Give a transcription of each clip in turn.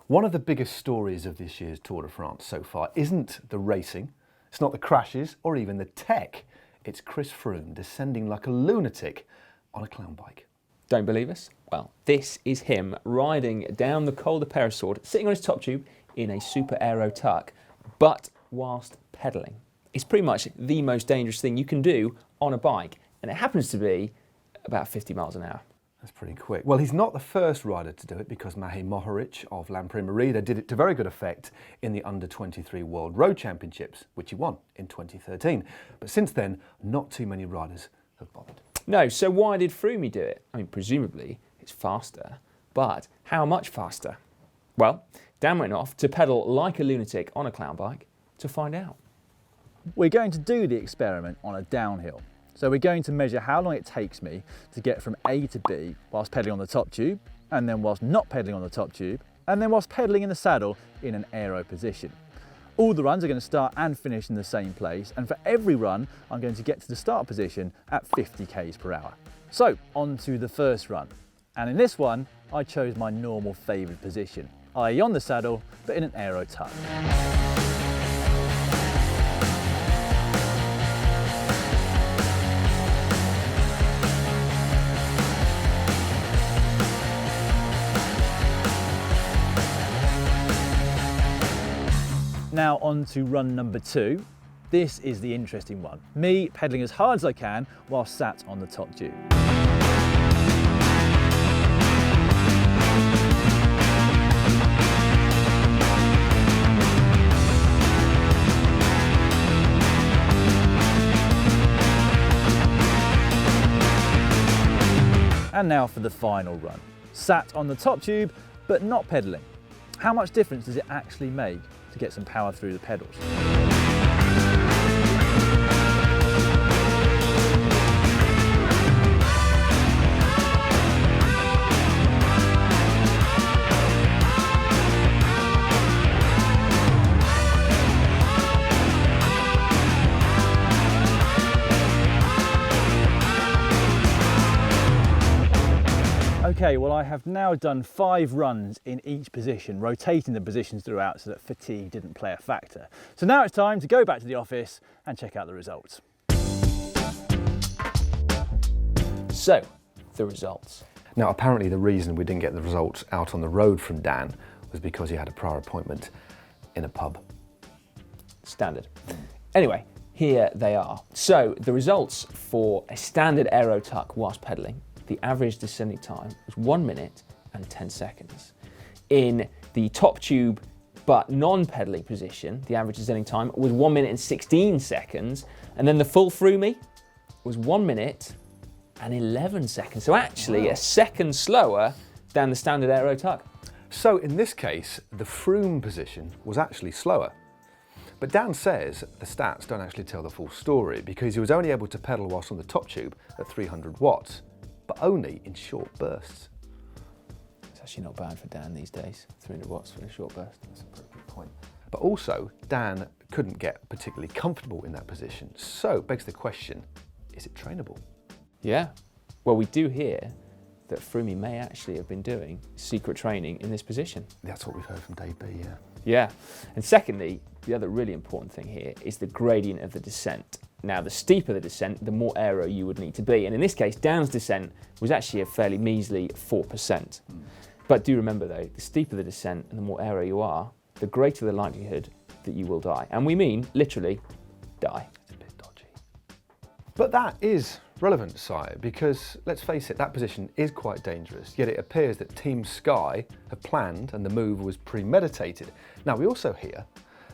One of the biggest stories of this year's Tour de France so far isn't the racing, it's not the crashes or even the tech. It's Chris Froome descending like a lunatic on a clown bike. Don't believe us? Well, this is him riding down the Col de Perching, sitting on his top tube in a super aero tuck, but whilst pedalling. It's pretty much the most dangerous thing you can do on a bike, and it happens to be about 50 miles an hour. That's pretty quick. Well, he's not the first rider to do it because Matej Mohoric of Alpe did it to very good effect in the Under-23 World Road Championships, which he won in 2013. But since then, not too many riders have bothered. No, so why did Froome do it? I mean, presumably it's faster, but how much faster? Well, Dan went off to pedal like a lunatic on a clown bike to find out. We're going to do the experiment on a downhill. So we're going to measure how long it takes me to get from A to B whilst pedaling on the top tube, and then whilst not pedaling on the top tube, and then whilst pedaling in the saddle in an aero position. All the runs are going to start and finish in the same place, and for every run I'm going to get to the start position at 50 k's per hour. So on to the first run, and in this one I chose my normal favoured position, i.e. on the saddle but in an aero tuck. Now on to run number 2. This is the interesting one. Me pedalling as hard as I can while sat on the top tube. And now for the final run. Sat on the top tube, but not pedalling. How much difference does it actually make to get some power through the pedals? Okay, well I have now done 5 runs in each position, rotating the positions throughout so that fatigue didn't play a factor. So now it's time to go back to the office and check out the results. So, the results. Now, apparently the reason we didn't get the results out on the road from Dan was because he had a prior appointment in a pub. Standard. Anyway, here they are. So, the results for a standard aero tuck whilst pedalling. The average descending time was 1 minute and 10 seconds. In the top tube but non-pedaling position, the average descending time was 1 minute and 16 seconds. And then the full Froome was 1 minute and 11 seconds. So actually a second slower than the standard aero tuck. So in this case, the Froome position was actually slower. But Dan says the stats don't actually tell the full story because he was only able to pedal whilst on the top tube at 300 watts. But only in short bursts. It's actually not bad for Dan these days, 300 watts for a short burst. That's a pretty good point. But also, Dan couldn't get particularly comfortable in that position. So, begs the question, is it trainable? Yeah. Well, we do hear that Froome may actually have been doing secret training in this position. That's what we've heard from Dave B, yeah. Yeah. And secondly, the other really important thing here is the gradient of the descent. Now, the steeper the descent, the more aero you would need to be. And in this case, Dan's descent was actually a fairly measly 4%. But do remember though, the steeper the descent and the more aero you are, the greater the likelihood that you will die. And we mean, literally, die. It's a bit dodgy. But that is relevant, Sire, because let's face it, that position is quite dangerous. Yet it appears that Team Sky have planned and the move was premeditated. Now, we also hear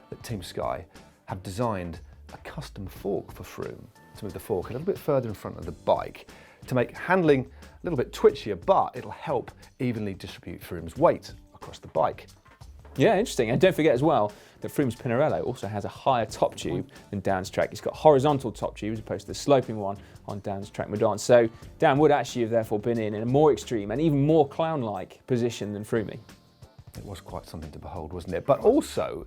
that Team Sky have designed a custom fork for Froome to move the fork a little bit further in front of the bike to make handling a little bit twitchier, but it'll help evenly distribute Froome's weight across the bike. Yeah, interesting. And don't forget as well that Froome's Pinarello also has a higher top tube than Dan's track. It's got horizontal top tube as opposed to the sloping one on Dan's track Mont. So Dan would actually have therefore been in a more extreme and even more clown-like position than Froome. It was quite something to behold, wasn't it? But also,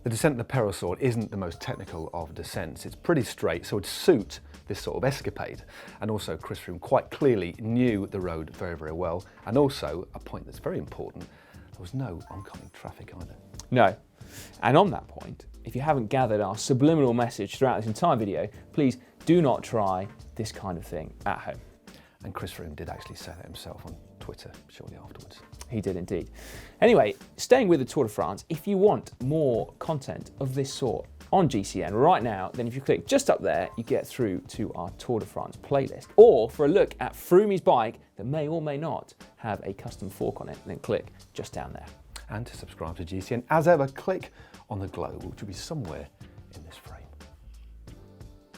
the descent of the Perching isn't the most technical of descents. It's pretty straight, so it'd suit this sort of escapade. And also, Chris Froome quite clearly knew the road very, very well. And also, a point that's very important, there was no oncoming traffic either. No. And on that point, if you haven't gathered our subliminal message throughout this entire video, please do not try this kind of thing at home. And Chris Froome did actually say that himself on Twitter shortly afterwards. He did indeed. Anyway, staying with the Tour de France, if you want more content of this sort on GCN right now, then if you click just up there, you get through to our Tour de France playlist. Or for a look at Froome's bike that may or may not have a custom fork on it, then click just down there. And to subscribe to GCN, as ever, click on the globe, which will be somewhere in this frame.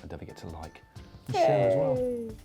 And don't forget to like and share as well.